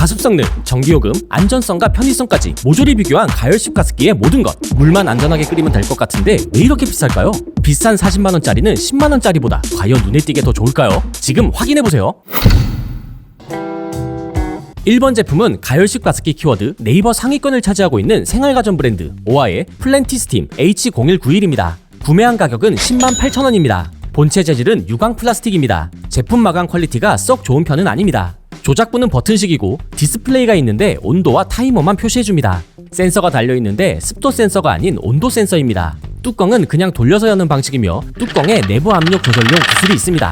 가습 성능, 전기요금, 안전성과 편의성까지 모조리 비교한 가열식 가습기의 모든 것. 물만 안전하게 끓이면 될 것 같은데 왜 이렇게 비쌀까요? 비싼 40만원짜리는 10만원짜리보다 과연 눈에 띄게 더 좋을까요? 지금 확인해보세요. 1번 제품은 가열식 가습기 키워드 네이버 상위권을 차지하고 있는 생활가전 브랜드 오아의 플랜티스팀 H0191입니다. 구매한 가격은 108,000원입니다. 본체 재질은 유광 플라스틱입니다. 제품 마감 퀄리티가 썩 좋은 편은 아닙니다. 조작부는 버튼식이고 디스플레이가 있는데 온도와 타이머만 표시해줍니다. 센서가 달려있는데 습도 센서가 아닌 온도 센서입니다. 뚜껑은 그냥 돌려서 여는 방식이며 뚜껑에 내부 압력 조절용 구슬이 있습니다.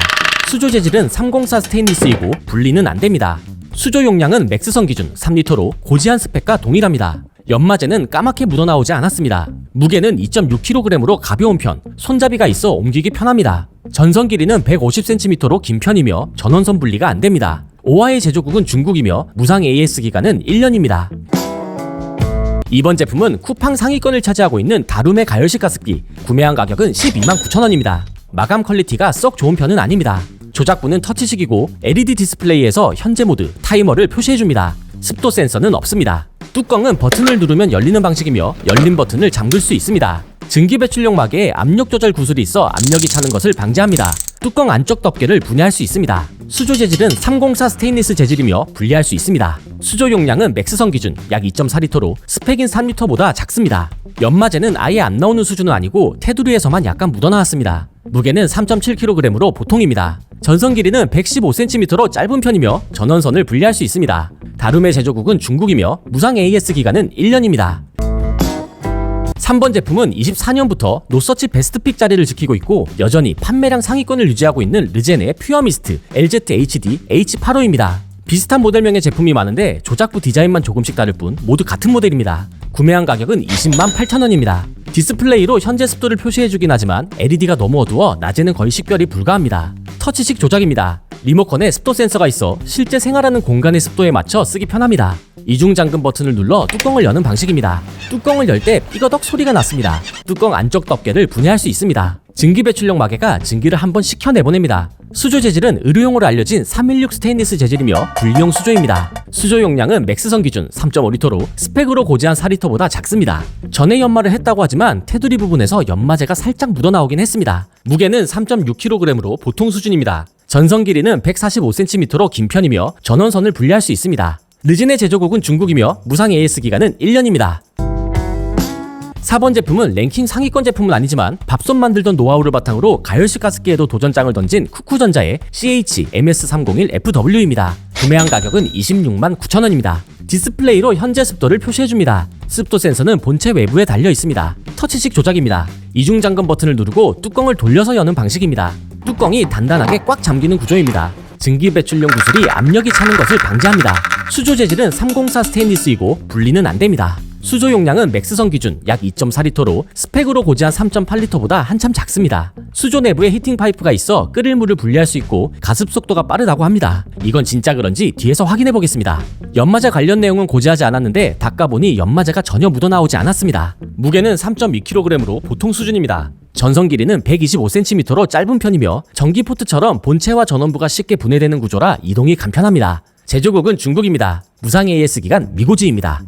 수조 재질은 304 스테인리스이고 분리는 안됩니다. 수조 용량은 맥스선 기준 3리터로 고지한 스펙과 동일합니다. 연마제는 까맣게 묻어나오지 않았습니다. 무게는 2.6kg으로 가벼운 편, 손잡이가 있어 옮기기 편합니다. 전선 길이는 150cm로 긴 편이며 전원선 분리가 안됩니다. 오아의 제조국은 중국이며 무상 AS 기간은 1년입니다. 이번 제품은 쿠팡 상위권을 차지하고 있는 다룸의 가열식 가습기. 구매한 가격은 129,000원입니다. 마감 퀄리티가 썩 좋은 편은 아닙니다. 조작부는 터치식이고 LED 디스플레이에서 현재 모드, 타이머를 표시해줍니다. 습도 센서는 없습니다. 뚜껑은 버튼을 누르면 열리는 방식이며 열린 버튼을 잠글 수 있습니다. 증기 배출용 마개에 압력 조절 구슬이 있어 압력이 차는 것을 방지합니다. 뚜껑 안쪽 덮개를 분해할 수 있습니다. 수조 재질은 304 스테인리스 재질이며 분리할 수 있습니다. 수조 용량은 맥스선 기준 약 2.4리터로 스펙인 3리터보다 작습니다. 연마제는 아예 안 나오는 수준은 아니고 테두리에서만 약간 묻어나왔습니다. 무게는 3.7kg으로 보통입니다. 전선 길이는 115cm로 짧은 편이며 전원선을 분리할 수 있습니다. 다룸의 제조국은 중국이며 무상 AS 기간은 1년입니다. 3번 제품은 24년부터 노서치 베스트픽 자리를 지키고 있고 여전히 판매량 상위권을 유지하고 있는 르젠의 퓨어미스트 LZHD H85입니다. 비슷한 모델명의 제품이 많은데 조작부 디자인만 조금씩 다를 뿐 모두 같은 모델입니다. 구매한 가격은 208,000원입니다. 디스플레이로 현재 습도를 표시해주긴 하지만 LED가 너무 어두워 낮에는 거의 식별이 불가합니다. 터치식 조작입니다. 리모컨에 습도 센서가 있어 실제 생활하는 공간의 습도에 맞춰 쓰기 편합니다. 이중 잠금 버튼을 눌러 뚜껑을 여는 방식입니다. 뚜껑을 열 때 삐거덕 소리가 났습니다. 뚜껑 안쪽 덮개를 분해할 수 있습니다. 증기 배출용 마개가 증기를 한번 식혀 내보냅니다. 수조 재질은 의료용으로 알려진 316 스테인리스 재질이며 분리용 수조입니다. 수조 용량은 맥스선 기준 3.5리터로 스펙으로 고지한 4리터보다 작습니다. 전에 연마를 했다고 하지만 테두리 부분에서 연마제가 살짝 묻어나오긴 했습니다. 무게는 3.6kg으로 보통 수준입니다. 전선 길이는 145cm로 긴 편이며 전원선을 분리할 수 있습니다. 르진의 제조국은 중국이며 무상 AS 기간은 1년입니다. 4번 제품은 랭킹 상위권 제품은 아니지만 밥솥 만들던 노하우를 바탕으로 가열식 가습기에도 도전장을 던진 쿠쿠전자의 CH-MS301FW입니다. 구매한 가격은 269,000원입니다. 디스플레이로 현재 습도를 표시해줍니다. 습도 센서는 본체 외부에 달려 있습니다. 터치식 조작입니다. 이중 잠금 버튼을 누르고 뚜껑을 돌려서 여는 방식입니다. 뚜껑이 단단하게 꽉 잠기는 구조입니다. 증기 배출용 구슬이 압력이 차는 것을 방지합니다. 수조 재질은 304 스테인리스이고 분리는 안됩니다. 수조 용량은 맥스선 기준 약 2.4리터로 스펙으로 고지한 3.8리터보다 한참 작습니다. 수조 내부에 히팅 파이프가 있어 끓일 물을 분리할 수 있고 가습 속도가 빠르다고 합니다. 이건 진짜 그런지 뒤에서 확인해 보겠습니다. 연마제 관련 내용은 고지하지 않았는데 닦아보니 연마제가 전혀 묻어나오지 않았습니다. 무게는 3.2kg으로 보통 수준입니다. 전선 길이는 125cm로 짧은 편이며 전기 포트처럼 본체와 전원부가 쉽게 분해되는 구조라 이동이 간편합니다. 제조국은 중국입니다. 무상 AS 기간 미고지입니다.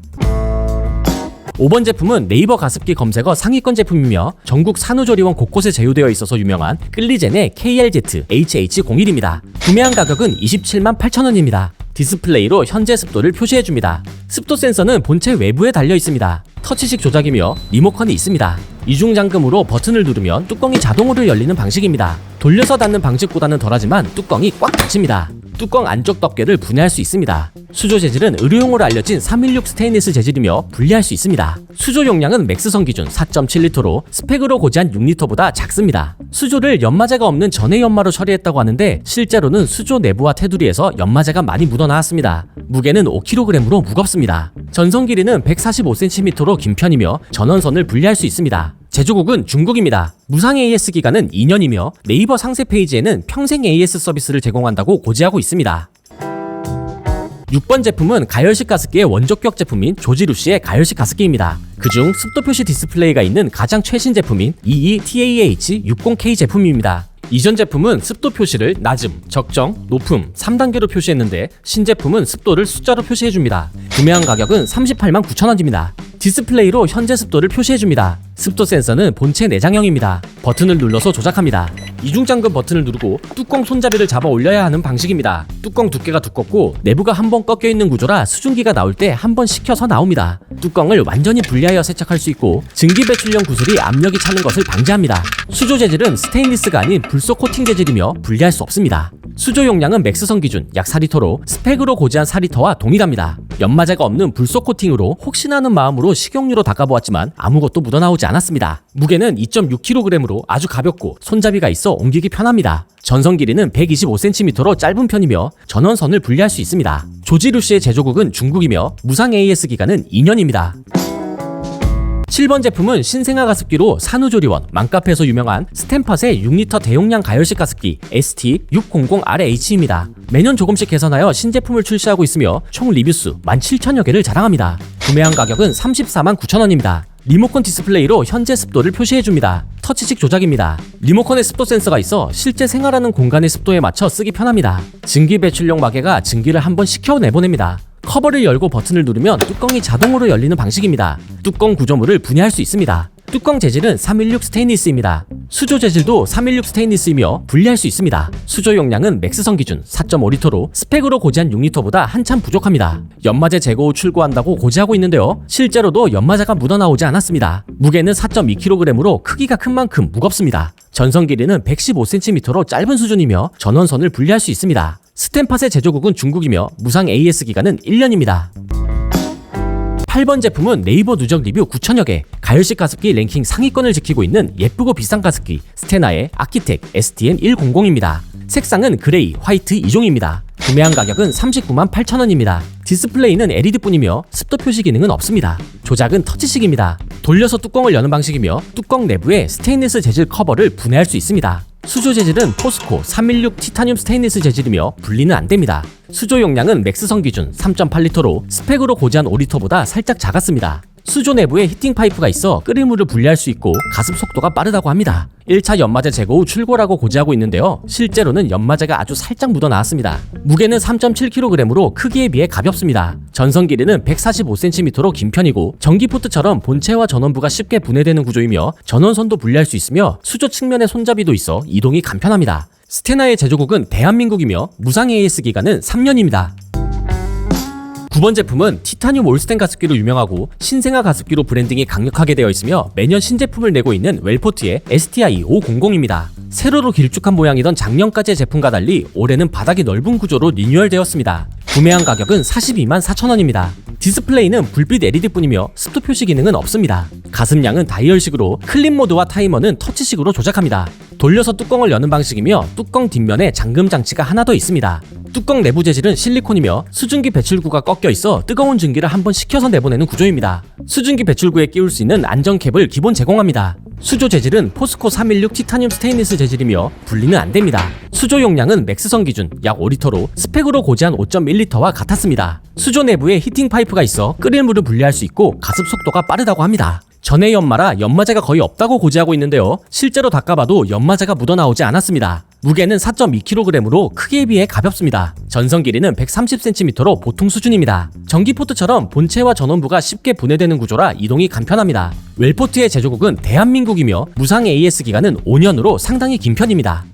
5번 제품은 네이버 가습기 검색어 상위권 제품이며 전국 산후조리원 곳곳에 제휴되어 있어서 유명한 끌리젠의 KLZ HH01입니다. 구매한 가격은 278,000원입니다. 디스플레이로 현재 습도를 표시해줍니다. 습도 센서는 본체 외부에 달려 있습니다. 터치식 조작이며 리모컨이 있습니다. 이중 잠금으로 버튼을 누르면 뚜껑이 자동으로 열리는 방식입니다. 돌려서 닫는 방식보다는 덜하지만 뚜껑이 꽉 닫힙니다. 뚜껑 안쪽 덮개를 분해할 수 있습니다. 수조 재질은 의료용으로 알려진 316 스테인리스 재질이며 분리할 수 있습니다. 수조 용량은 맥스선 기준 4.7리터로 스펙으로 고지한 6리터보다 작습니다. 수조를 연마제가 없는 전해 연마로 처리했다고 하는데 실제로는 수조 내부와 테두리에서 연마제가 많이 묻어나왔습니다. 무게는 5kg으로 무겁습니다. 전선 길이는 145cm로 긴 편이며 전원선을 분리할 수 있습니다. 제조국은 중국입니다. 무상 AS 기간은 2년이며 네이버 상세 페이지에는 평생 AS 서비스를 제공한다고 고지하고 있습니다. 6번 제품은 가열식 가습기의 원조격 제품인 조지루시의 가열식 가습기입니다. 그중 습도 표시 디스플레이가 있는 가장 최신 제품인 EETAH60K 제품입니다. 이전 제품은 습도 표시를 낮음, 적정, 높음 3단계로 표시했는데 신제품은 습도를 숫자로 표시해줍니다. 구매한 가격은 389,000원입니다. 디스플레이로 현재 습도를 표시해줍니다. 습도 센서는 본체 내장형입니다. 버튼을 눌러서 조작합니다. 이중잠금 버튼을 누르고 뚜껑 손잡이를 잡아 올려야 하는 방식입니다. 뚜껑 두께가 두껍고 내부가 한번 꺾여있는 구조라 수증기가 나올 때 한번 식혀서 나옵니다. 뚜껑을 완전히 분리하여 세척할 수 있고 증기 배출용 구슬이 압력이 차는 것을 방지합니다. 수조 재질은 스테인리스가 아닌 불소 코팅 재질이며 분리할 수 없습니다. 수조 용량은 맥스선 기준 약 4리터로 스펙으로 고지한 4리터와 동일합니다. 연마제가 없는 불소 코팅으로 혹시나 하는 마음으로 식용유로 닦아보았지만 아무것도 묻어나오지 않았습니다. 무게는 2.6kg으로 아주 가볍고 손잡이가 있어 옮기기 편합니다. 전선 길이는 125cm로 짧은 편이며 전원선을 분리할 수 있습니다. 조지루시의 제조국은 중국이며 무상 AS 기간은 2년입니다. 7번 제품은 신생아 가습기로 산후조리원, 맘카페에서 유명한 스탠팟의 6리터 대용량 가열식 가습기 ST600RH입니다. 매년 조금씩 개선하여 신제품을 출시하고 있으며 총 리뷰수 17,000여 개를 자랑합니다. 구매한 가격은 349,000원입니다. 리모컨 디스플레이로 현재 습도를 표시해줍니다. 터치식 조작입니다. 리모컨에 습도 센서가 있어 실제 생활하는 공간의 습도에 맞춰 쓰기 편합니다. 증기 배출용 마개가 증기를 한번 식혀 내보냅니다. 커버를 열고 버튼을 누르면 뚜껑이 자동으로 열리는 방식입니다. 뚜껑 구조물을 분해할 수 있습니다. 뚜껑 재질은 316 스테인리스입니다. 수조 재질도 316 스테인리스이며 분리할 수 있습니다. 수조 용량은 맥스선 기준 4.5리터로 스펙으로 고지한 6리터보다 한참 부족합니다. 연마제 제거 후 출고한다고 고지하고 있는데요. 실제로도 연마제가 묻어나오지 않았습니다. 무게는 4.2kg으로 크기가 큰 만큼 무겁습니다. 전선 길이는 115cm로 짧은 수준이며 전원선을 분리할 수 있습니다. 스탠팟의 제조국은 중국이며 무상 AS 기간은 1년입니다. 8번 제품은 네이버 누적 리뷰 9,000여 개, 가열식 가습기 랭킹 상위권을 지키고 있는 예쁘고 비싼 가습기 스테나의 아키텍 STN100입니다. 색상은 그레이, 화이트 2종입니다. 구매한 가격은 398,000원입니다. 디스플레이는 LED뿐이며 습도 표시 기능은 없습니다. 조작은 터치식입니다. 돌려서 뚜껑을 여는 방식이며 뚜껑 내부에 스테인리스 재질 커버를 분해할 수 있습니다. 수조 재질은 포스코 316 티타늄 스테인리스 재질이며 분리는 안됩니다. 수조 용량은 맥스선 기준 3.8리터로 스펙으로 고지한 5리터보다 살짝 작았습니다. 수조 내부에 히팅 파이프가 있어 끓일 물을 분리할 수 있고 가습 속도가 빠르다고 합니다. 1차 연마제 제거 후 출고라고 고지하고 있는데요. 실제로는 연마제가 아주 살짝 묻어나왔습니다. 무게는 3.7kg으로 크기에 비해 가볍습니다. 전선 길이는 145cm로 긴 편이고 전기 포트처럼 본체와 전원부가 쉽게 분해되는 구조이며 전원선도 분리할 수 있으며 수조 측면에 손잡이도 있어 이동이 간편합니다. 스테나의 제조국은 대한민국이며 무상 AS 기간은 3년입니다. 9번 제품은 티타늄 올스텐 가습기로 유명하고 신생아 가습기로 브랜딩이 강력하게 되어 있으며 매년 신제품을 내고 있는 웰포트의 STI500입니다. 세로로 길쭉한 모양이던 작년까지의 제품과 달리 올해는 바닥이 넓은 구조로 리뉴얼되었습니다. 구매한 가격은 424,000원입니다. 디스플레이는 불빛 LED뿐이며 습도 표시 기능은 없습니다. 가습량은 다이얼식으로 클린 모드와 타이머는 터치식으로 조작합니다. 돌려서 뚜껑을 여는 방식이며 뚜껑 뒷면에 잠금 장치가 하나 더 있습니다. 뚜껑 내부 재질은 실리콘이며 수증기 배출구가 꺾여 있어 뜨거운 증기를 한번 식혀서 내보내는 구조입니다. 수증기 배출구에 끼울 수 있는 안전캡을 기본 제공합니다. 수조 재질은 포스코 316 티타늄 스테인리스 재질이며 분리는 안됩니다. 수조 용량은 맥스선 기준 약 5리터로 스펙으로 고지한 5.1리터와 같았습니다. 수조 내부에 히팅 파이프가 있어 끓일 물을 분리할 수 있고 가습 속도가 빠르다고 합니다. 전해 연마라 연마제가 거의 없다고 고지하고 있는데요. 실제로 닦아봐도 연마제가 묻어나오지 않았습니다. 무게는 4.2kg으로 크기에 비해 가볍습니다. 전선 길이는 130cm로 보통 수준입니다. 전기 포트처럼 본체와 전원부가 쉽게 분해되는 구조라 이동이 간편합니다. 웰포트의 제조국은 대한민국이며 무상 AS 기간은 5년으로 상당히 긴 편입니다.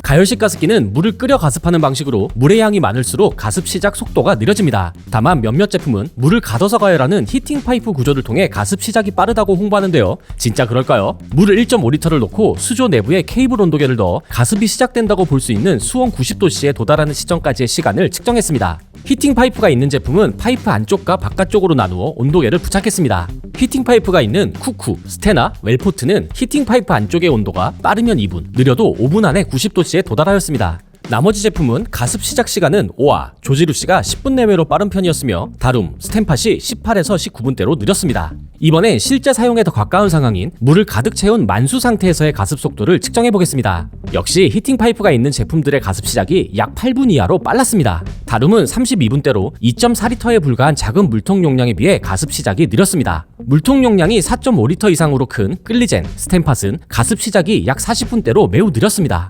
가열식 가습기는 물을 끓여 가습하는 방식으로 물의 양이 많을수록 가습 시작 속도가 느려집니다. 다만 몇몇 제품은 물을 가둬서 가열하는 히팅 파이프 구조를 통해 가습 시작이 빠르다고 홍보하는데요. 진짜 그럴까요? 물을 1.5리터를 넣고 수조 내부에 케이블 온도계를 넣어 가습이 시작된다고 볼 수 있는 수온 90도씨에 도달하는 시점까지의 시간을 측정했습니다. 히팅 파이프가 있는 제품은 파이프 안쪽과 바깥쪽으로 나누어 온도계를 부착했습니다. 히팅 파이프가 있는 쿠쿠, 스테나, 웰포트는 히팅 파이프 안쪽의 온도가 빠르면 2분, 느려도 5분 안에 90도씨에 도달하였습니다. 나머지 제품은 가습 시작 시간은 오아, 조지루시가 10분 내외로 빠른 편이었으며 다룸, 스템팟이 18에서 19분대로 느렸습니다. 이번엔 실제 사용에 더 가까운 상황인 물을 가득 채운 만수 상태에서의 가습 속도를 측정해 보겠습니다. 역시 히팅 파이프가 있는 제품들의 가습 시작이 약 8분 이하로 빨랐습니다. 다룸은 32분대로 2.4리터에 불과한 작은 물통 용량에 비해 가습 시작이 느렸습니다. 물통 용량이 4.5리터 이상으로 큰 끌리젠, 스템팟은 가습 시작이 약 40분대로 매우 느렸습니다.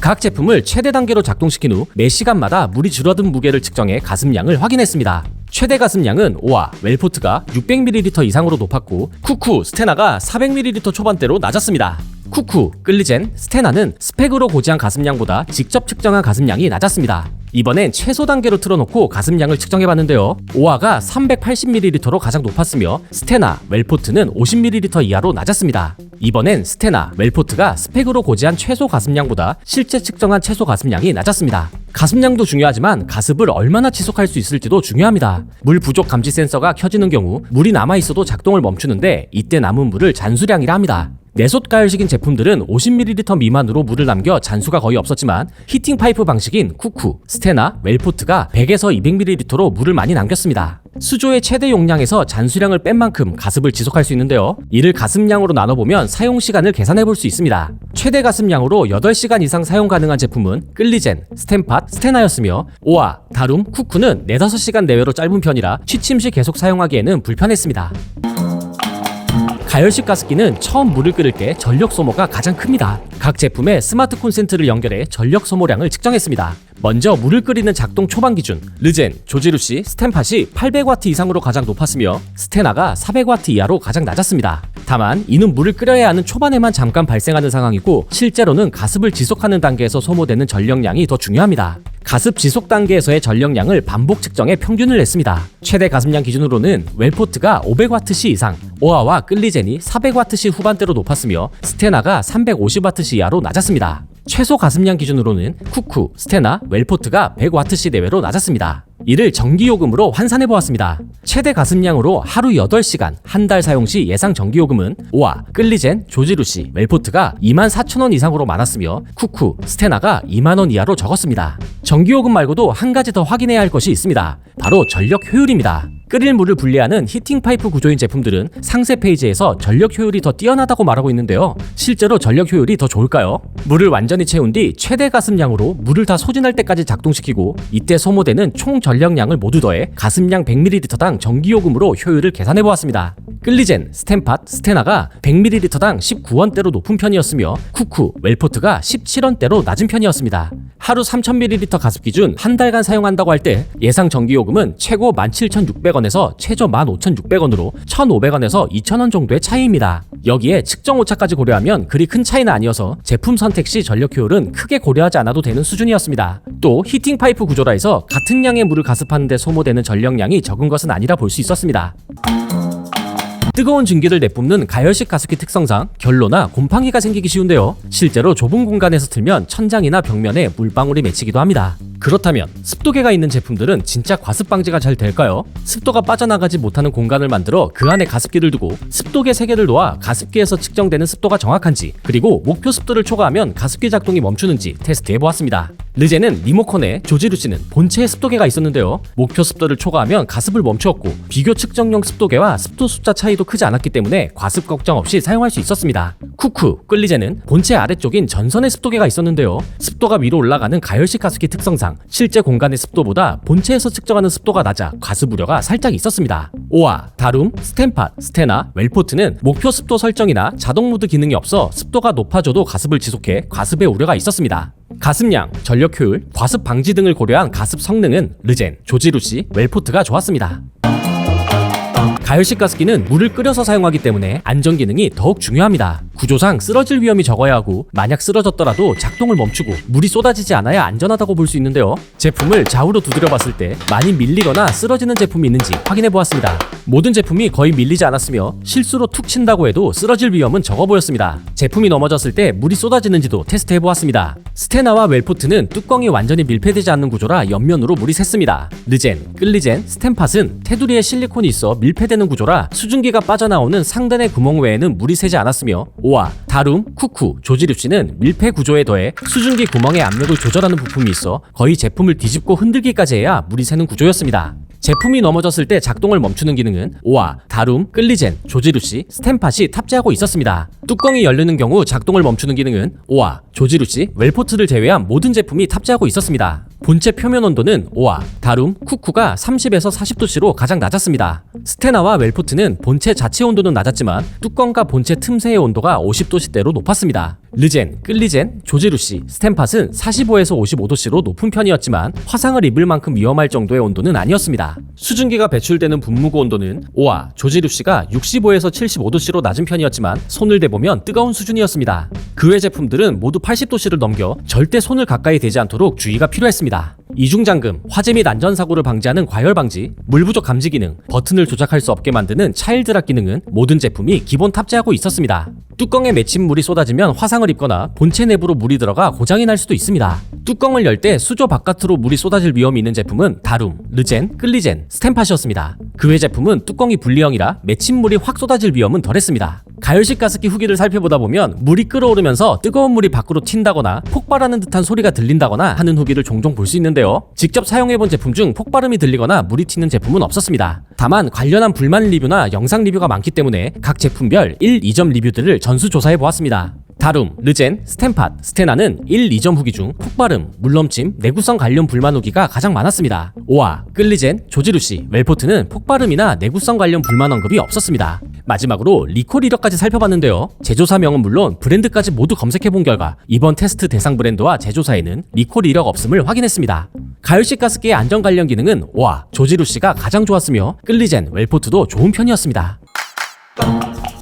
각 제품을 최대 단계로 작동시킨 후 매 시간마다 물이 줄어든 무게를 측정해 가습량을 확인했습니다. 최대 가습량은 오아, 웰포트가 600ml 이상으로 높았고 쿠쿠, 스테나가 400ml 초반대로 낮았습니다. 쿠쿠, 끌리젠, 스테나는 스펙으로 고지한 가습량보다 직접 측정한 가습량이 낮았습니다. 이번엔 최소 단계로 틀어놓고 가습량을 측정해봤는데요. 오아가 380ml로 가장 높았으며 스테나, 웰포트는 50ml 이하로 낮았습니다. 이번엔 스테나, 웰포트가 스펙으로 고지한 최소 가습량보다 실제 측정한 최소 가습량이 낮았습니다. 가습량도 중요하지만 가습을 얼마나 지속할 수 있을지도 중요합니다. 물 부족 감지 센서가 켜지는 경우 물이 남아있어도 작동을 멈추는데 이때 남은 물을 잔수량이라 합니다. 내솥 가열식인 제품들은 50ml 미만으로 물을 남겨 잔수가 거의 없었지만 히팅 파이프 방식인 쿠쿠, 스테나, 웰포트가 100에서 200ml로 물을 많이 남겼습니다. 수조의 최대 용량에서 잔수량을 뺀 만큼 가습을 지속할 수 있는데요. 이를 가습량으로 나눠보면 사용 시간을 계산해 볼 수 있습니다. 최대 가습량으로 8시간 이상 사용 가능한 제품은 끌리젠, 스템팟, 스테나였으며 오아, 다룸, 쿠쿠는 4-5시간 내외로 짧은 편이라 취침 시 계속 사용하기에는 불편했습니다. 가열식 가습기는 처음 물을 끓일 때 전력 소모가 가장 큽니다. 각 제품에 스마트 콘센트를 연결해 전력 소모량을 측정했습니다. 먼저 물을 끓이는 작동 초반 기준, 르젠, 조지루시, 스템팟이 800W 이상으로 가장 높았으며 스테나가 400W 이하로 가장 낮았습니다. 다만 이는 물을 끓여야 하는 초반에만 잠깐 발생하는 상황이고 실제로는 가습을 지속하는 단계에서 소모되는 전력량이 더 중요합니다. 가습 지속 단계에서의 전력량을 반복 측정해 평균을 냈습니다. 최대 가습량 기준으로는 웰포트가 500W시 이상, 오아와 끌리젠이 400W시 후반대로 높았으며 스테나가 350W시 이하로 낮았습니다. 최소 가습량 기준으로는 쿠쿠, 스테나, 웰포트가 100W시 내외로 낮았습니다. 이를 전기요금으로 환산해 보았습니다. 최대 가습량으로 하루 8시간, 한 달 사용 시 예상 전기요금은 오아, 끌리젠, 조지루시, 웰포트가 24,000원 이상으로 많았으며 쿠쿠, 스테나가 2만원 이하로 적었습니다. 전기요금 말고도 한 가지 더 확인해야 할 것이 있습니다. 바로 전력 효율입니다. 끓일 물을 분리하는 히팅 파이프 구조인 제품들은 상세 페이지에서 전력 효율이 더 뛰어나다고 말하고 있는데요. 실제로 전력 효율이 더 좋을까요? 물을 완전히 채운 뒤 최대 가습량으로 물을 다 소진할 때까지 작동시키고 이때 소모되는 총 전력량을 모두 더해 가습량 100ml당 전기요금으로 효율을 계산해 보았습니다. 끌리젠, 스템팟, 스테나가 100ml당 19원대로 높은 편이었으며 쿠쿠, 웰포트가 17원대로 낮은 편이었습니다. 하루 3000ml 가습 기준 한 달간 사용한다고 할 때 예상 전기요금은 최고 17,600원에서 최저 15,600원으로 1,500원에서 2,000원 정도의 차이입니다. 여기에 측정 오차까지 고려하면 그리 큰 차이는 아니어서 제품 선택 시 전력 효율은 크게 고려하지 않아도 되는 수준이었습니다. 또 히팅 파이프 구조라 해서 같은 양의 물을 가습하는 데 소모되는 전력량이 적은 것은 아니라 볼 수 있었습니다. 뜨거운 증기를 내뿜는 가열식 가습기 특성상 결로나 곰팡이가 생기기 쉬운데요. 실제로 좁은 공간에서 틀면 천장이나 벽면에 물방울이 맺히기도 합니다. 그렇다면 습도계가 있는 제품들은 진짜 과습 방지가 잘 될까요? 습도가 빠져나가지 못하는 공간을 만들어 그 안에 가습기를 두고 습도계 3개를 놓아 가습기에서 측정되는 습도가 정확한지 그리고 목표 습도를 초과하면 가습기 작동이 멈추는지 테스트해보았습니다. 르젠은 리모컨에, 조지루시는 본체에 습도계가 있었는데요. 목표 습도를 초과하면 가습을 멈추었고 비교 측정용 습도계와 습도 숫자 차이도 크지 않았기 때문에 과습 걱정 없이 사용할 수 있었습니다. 쿠쿠, 끌리젠은 본체 아래쪽인 전선에 습도계가 있었는데요. 습도가 위로 올라가는 가열식 가습기 특성상 실제 공간의 습도보다 본체에서 측정하는 습도가 낮아 가습 우려가 살짝 있었습니다. 오아, 다룸, 스템팟, 스테나, 웰포트는 목표 습도 설정이나 자동 모드 기능이 없어 습도가 높아져도 가습을 지속해 가습의 우려가 있었습니다. 가습량, 전력 효율, 과습 방지 등을 고려한 가습 성능은 르젠, 조지루시, 웰포트가 좋았습니다. 가열식 가습기는 물을 끓여서 사용하기 때문에 안전 기능이 더욱 중요합니다. 구조상 쓰러질 위험이 적어야 하고 만약 쓰러졌더라도 작동을 멈추고 물이 쏟아지지 않아야 안전하다고 볼 수 있는데요. 제품을 좌우로 두드려 봤을 때 많이 밀리거나 쓰러지는 제품이 있는지 확인해 보았습니다. 모든 제품이 거의 밀리지 않았으며 실수로 툭 친다고 해도 쓰러질 위험은 적어 보였습니다. 제품이 넘어졌을 때 물이 쏟아지는지도 테스트해 보았습니다. 스테나와 웰포트는 뚜껑이 완전히 밀폐되지 않는 구조라 옆면으로 물이 샜습니다. 르젠, 끌리젠, 스템팟은 테두리에 실리콘이 있어 밀폐된 밀폐되는 구조라 수증기가 빠져나오는 상단의 구멍 외에는 물이 새지 않았으며, 오아, 다룸, 쿠쿠, 조지루시는 밀폐 구조에 더해 수증기 구멍의 압력을 조절하는 부품이 있어 거의 제품을 뒤집고 흔들기까지 해야 물이 새는 구조였습니다. 제품이 넘어졌을 때 작동을 멈추는 기능은 오아, 다룸, 끌리젠, 조지루시, 스템팟이 탑재하고 있었습니다. 뚜껑이 열리는 경우 작동을 멈추는 기능은 오아, 조지루시, 웰포트를 제외한 모든 제품이 탑재하고 있었습니다. 본체 표면 온도는 오아, 다룸, 쿠쿠가 30에서 40도씨로 가장 낮았습니다. 스테나와 웰포트는 본체 자체 온도는 낮았지만 뚜껑과 본체 틈새의 온도가 50도씨대로 높았습니다. 르젠, 끌리젠, 조지루시, 스템팟은 45에서 55도씨로 높은 편이었지만 화상을 입을 만큼 위험할 정도의 온도는 아니었습니다. 수증기가 배출되는 분무구 온도는 오아, 조지루시가 65에서 75도씨로 낮은 편이었지만 손을 대보면 뜨거운 수준이었습니다. 그 외 제품들은 모두 80도씨를 넘겨 절대 손을 가까이 대지 않도록 주의가 필요했습니다. 이중잠금, 화재 및 안전사고를 방지하는 과열 방지, 물 부족 감지 기능, 버튼을 조작할 수 없게 만드는 차일드락 기능은 모든 제품이 기본 탑재하고 있었습니다. 뚜껑에 맺힌 물이 쏟아지면 화상을 입거나 본체 내부로 물이 들어가 고장이 날 수도 있습니다. 뚜껑을 열 때 수조 바깥으로 물이 쏟아질 위험이 있는 제품은 다룸, 르젠, 끌리젠, 스템팟이었습니다. 그 외 제품은 뚜껑이 분리형이라 맺힌 물이 확 쏟아질 위험은 덜했습니다. 가열식 가습기 후기를 살펴보다 보면 물이 끓어오르면서 뜨거운 물이 밖으로 튄다거나 폭발하는 듯한 소리가 들린다거나 하는 후기를 종종 볼 수 있는데요. 직접 사용해본 제품 중 폭발음이 들리거나 물이 튀는 제품은 없었습니다. 다만 관련한 불만 리뷰나 영상 리뷰가 많기 때문에 각 제품별 1, 2점 리뷰들을 전수조사해보았습니다. 다룸, 르젠, 스템팟, 스테나는 1, 2점 후기 중 폭발음, 물넘침, 내구성 관련 불만 후기가 가장 많았습니다. 오아, 끌리젠, 조지루시, 웰포트는 폭발음이나 내구성 관련 불만 언급이 없었습니다. 마지막으로 리콜 이력까지 살펴봤는데요. 제조사명은 물론 브랜드까지 모두 검색해본 결과 이번 테스트 대상 브랜드와 제조사에는 리콜 이력 없음을 확인했습니다. 가열식 가습기의 안전 관련 기능은 오아, 조지루시가 가장 좋았으며 끌리젠, 웰포트도 좋은 편이었습니다.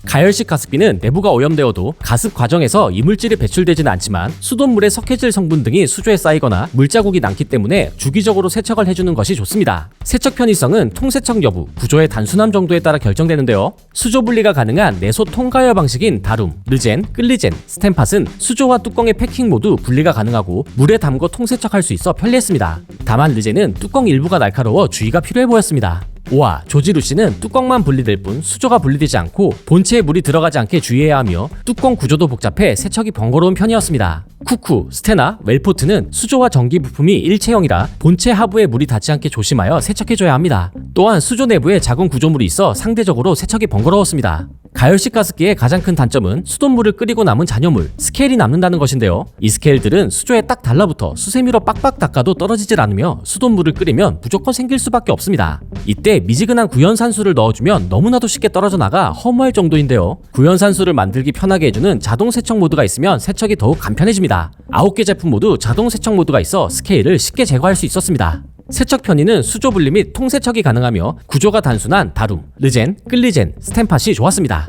가열식 가습기는 내부가 오염되어도 가습 과정에서 이물질이 배출되지는 않지만 수돗물의 석회질 성분 등이 수조에 쌓이거나 물자국이 남기 때문에 주기적으로 세척을 해주는 것이 좋습니다. 세척 편의성은 통세척 여부, 구조의 단순함 정도에 따라 결정되는데요. 수조 분리가 가능한 내소 통가열 방식인 다룸, 르젠, 끌리젠, 스템팟은 수조와 뚜껑의 패킹 모두 분리가 가능하고 물에 담궈 통세척할 수 있어 편리했습니다. 다만 르젠은 뚜껑 일부가 날카로워 주의가 필요해 보였습니다. 오아, 조지루시는 뚜껑만 분리될 뿐 수조가 분리되지 않고 본체에 물이 들어가지 않게 주의해야 하며 뚜껑 구조도 복잡해 세척이 번거로운 편이었습니다. 쿠쿠, 스테나, 웰포트는 수조와 전기 부품이 일체형이라 본체 하부에 물이 닿지 않게 조심하여 세척해줘야 합니다. 또한 수조 내부에 작은 구조물이 있어 상대적으로 세척이 번거로웠습니다. 가열식 가습기의 가장 큰 단점은 수돗물을 끓이고 남은 잔여물, 스케일이 남는다는 것인데요. 이 스케일들은 수조에 딱 달라붙어 수세미로 빡빡 닦아도 떨어지질 않으며 수돗물을 끓이면 무조건 생길 수밖에 없습니다. 이때 미지근한 구연산수를 넣어주면 너무나도 쉽게 떨어져 나가 허무할 정도인데요. 구연산수를 만들기 편하게 해주는 자동 세척 모드가 있으면 세척이 더욱 간편해집니다. 9개 제품 모두 자동 세척 모드가 있어 스케일을 쉽게 제거할 수 있었습니다. 세척 편의는 수조 분리 및 통세척이 가능하며 구조가 단순한 다룸, 르젠, 끌리젠, 스템팟이 좋았습니다.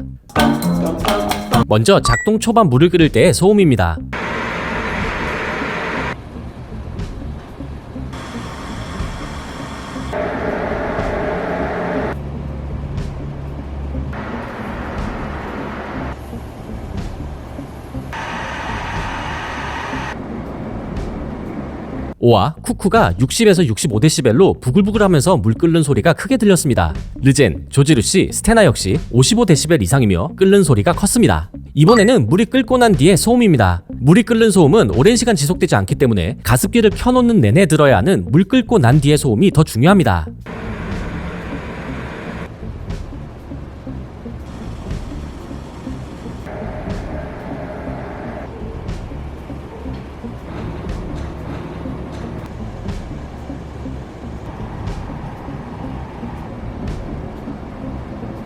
먼저 작동 초반 물을 끓일 때의 소음입니다. 오아, 쿠쿠가 60에서 65dB로 부글부글하면서 물 끓는 소리가 크게 들렸습니다. 르젠, 조지루시, 스테나 역시 55dB 이상이며 끓는 소리가 컸습니다. 이번에는 물이 끓고 난 뒤의 소음입니다. 물이 끓는 소음은 오랜 시간 지속되지 않기 때문에 가습기를 켜놓는 내내 들어야 하는 물 끓고 난 뒤의 소음이 더 중요합니다.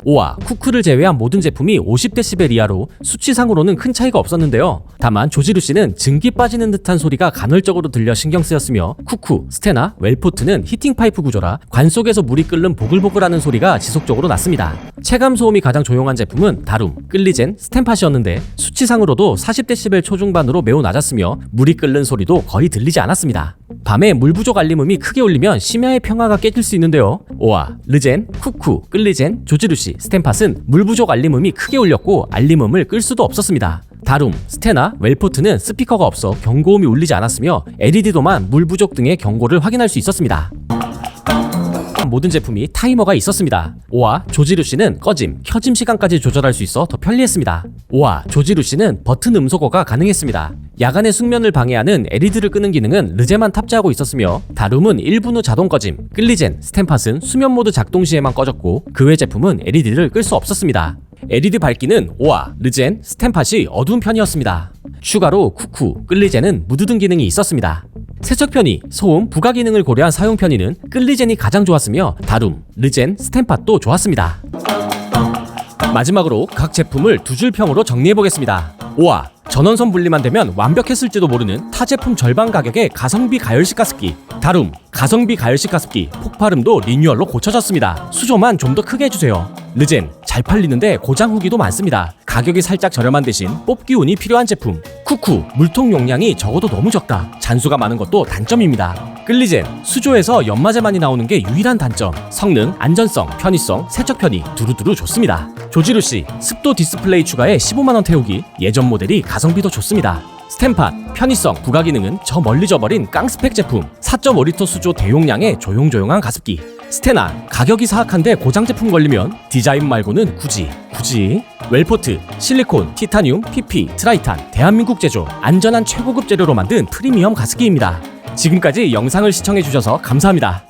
오아, 쿠쿠를 제외한 모든 제품이 50dB 이하로 수치상으로는 큰 차이가 없었는데요. 다만 조지루시는 증기 빠지는 듯한 소리가 간헐적으로 들려 신경 쓰였으며 쿠쿠, 스테나, 웰포트는 히팅 파이프 구조라 관 속에서 물이 끓는 보글보글하는 소리가 지속적으로 났습니다. 체감 소음이 가장 조용한 제품은 다룸, 끌리젠, 스템팟이었는데 수치상으로도 40dB 초중반으로 매우 낮았으며 물이 끓는 소리도 거의 들리지 않았습니다. 밤에 물 부족 알림음이 크게 울리면 심야의 평화가 깨질 수 있는데요. 오아, 르젠, 쿠쿠, 끌리젠, 조지루시, 스템팟은 물 부족 알림음이 크게 울렸고 알림음을 끌 수도 없었습니다. 다룸, 스테나, 웰포트는 스피커가 없어 경고음이 울리지 않았으며 LED도만 물 부족 등의 경고를 확인할 수 있었습니다. 제외한 모든 제품이 타이머가 있었습니다. 오아 조지루시는 꺼짐, 켜짐 시간까지 조절할 수 있어 더 편리했습니다. 오아 조지루시는 버튼 음소거가 가능했습니다. 야간의 숙면을 방해하는 LED를 끄는 기능은 르제만 탑재하고 있었으며 다룸은 1분 후 자동 꺼짐, 끌리젠, 스탬팟은 수면 모드 작동 시에만 꺼졌고 그 외 제품은 LED를 끌 수 없었습니다. LED 밝기는 오아, 르젠, 스탬팟이 어두운 편이었습니다. 추가로 쿠쿠, 끌리젠은 무드등 기능이 있었습니다. 세척 편의, 소음, 부가 기능을 고려한 사용 편의는 끌리젠이 가장 좋았으며 다룸, 르젠, 스탬팟도 좋았습니다. 마지막으로 각 제품을 두 줄 평으로 정리해보겠습니다. 오아, 전원선 분리만 되면 완벽했을지도 모르는 타 제품 절반 가격의 가성비 가열식 가습기. 다룸, 가성비 가열식 가습기, 폭발음도 리뉴얼로 고쳐졌습니다. 수조만 좀 더 크게 해주세요. 르젠, 잘 팔리는데 고장 후기도 많습니다. 가격이 살짝 저렴한 대신 뽑기 운이 필요한 제품. 쿠쿠, 물통 용량이 적어도 너무 적다. 잔수가 많은 것도 단점입니다. 끌리젠, 수조에서 연마제만이 나오는 게 유일한 단점. 성능, 안전성, 편의성, 세척 편의 두루두루 좋습니다. 조지루시, 습도 디스플레이 추가에 15만원 태우기, 예전 모델이 가성비도 좋습니다. 스탬팟, 편의성, 부가 기능은 저 멀리 져버린 깡스펙 제품. 4.5리터 수조 대용량의 조용조용한 가습기. 스테나, 가격이 사악한데 고장 제품 걸리면 디자인 말고는 굳이 웰포트, 실리콘, 티타늄, PP, 트라이탄, 대한민국 제조, 안전한 최고급 재료로 만든 프리미엄 가습기입니다. 지금까지 영상을 시청해주셔서 감사합니다.